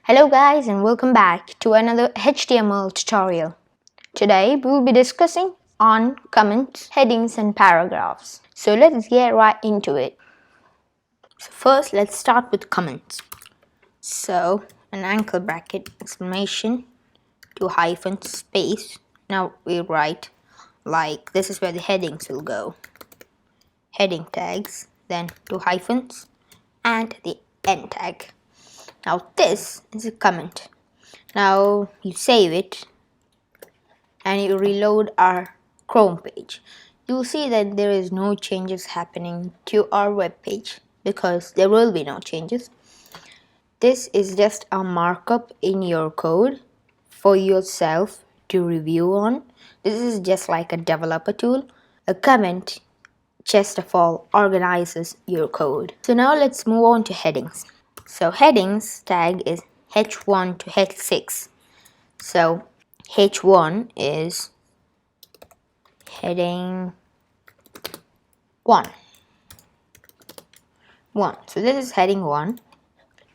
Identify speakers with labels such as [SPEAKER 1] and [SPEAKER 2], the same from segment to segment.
[SPEAKER 1] Hello guys and welcome back to another HTML tutorial. Today we will be discussing on comments, headings and paragraphs. So let's get right into it. So first let's start with comments. So an angle bracket, exclamation, 2 hyphens, space. Now we write like this is where the headings will go. Heading tags, then 2 hyphens and the end tag. Now this is a comment. Now you save it and you reload our Chrome page. You'll see that there is no changes happening to our web page because there will be no changes. This is just a markup in your code for yourself to review on. This is just like a developer tool. A comment just of all organizes your code. So now let's move on to headings. So headings tag is h1 to h6. So h1 is heading 1. So this is heading 1.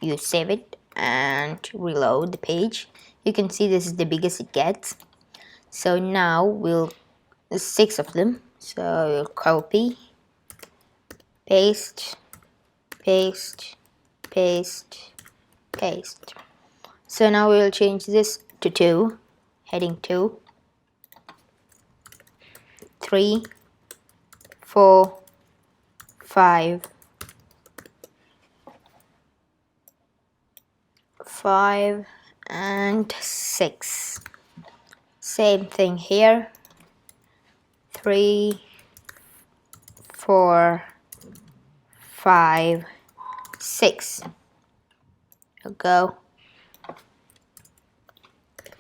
[SPEAKER 1] You save it and reload the page. You can see this is the biggest it gets. So now there's 6 of them. So we'll copy, paste, paste, paste, paste. So now we'll change this to 2, heading 2, 3, 4, 5, 5 and 6. Same thing here. 3, 4, 5, 6. We'll go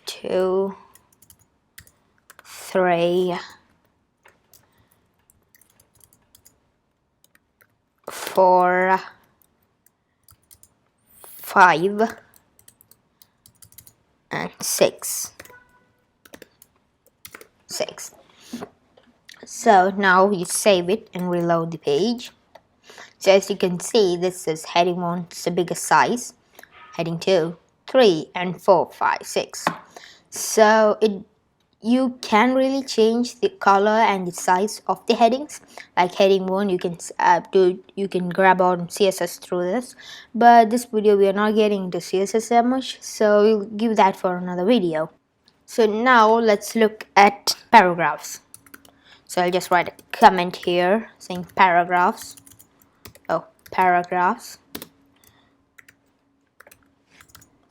[SPEAKER 1] 2, 3, 4, 5 and 6. So now you save it and reload the page. So as you can see, this is heading 1, it's the biggest size. Heading 2, 3 and 4, 5, 6. So you can really change the color and the size of the headings. Like heading 1, you can grab on CSS through this. But this video we are not getting into CSS that much, so we'll give that for another video. So now let's look at paragraphs. So I'll just write a comment here saying paragraphs. Oh, paragraphs.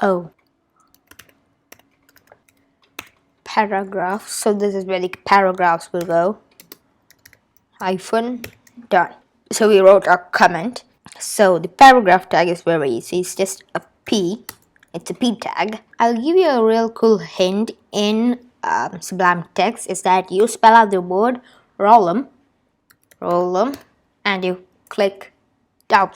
[SPEAKER 1] Oh, paragraphs. So this is where the paragraphs will go. Hyphen, done. So we wrote our comment. So the paragraph tag is very easy. It's just a P. It's a P tag. I'll give you a real cool hint in Sublime Text is that you spell out the word roll'em, and you click tab.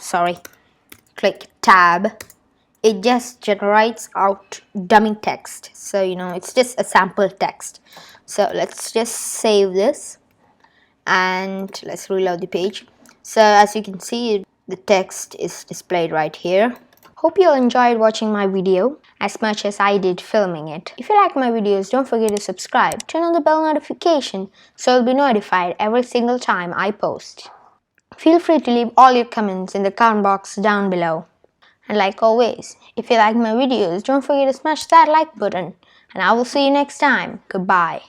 [SPEAKER 1] It just generates out dummy text. So it's just a sample text. So let's just save this and let's reload the page. So as you can see, the text is displayed right here. Hope you all enjoyed watching my video as much as I did filming it. If you like my videos, don't forget to subscribe, turn on the bell notification so you'll be notified every single time I post. Feel free to leave all your comments in the comment box down below. And like always, if you like my videos, don't forget to smash that like button. And I will see you next time. Goodbye.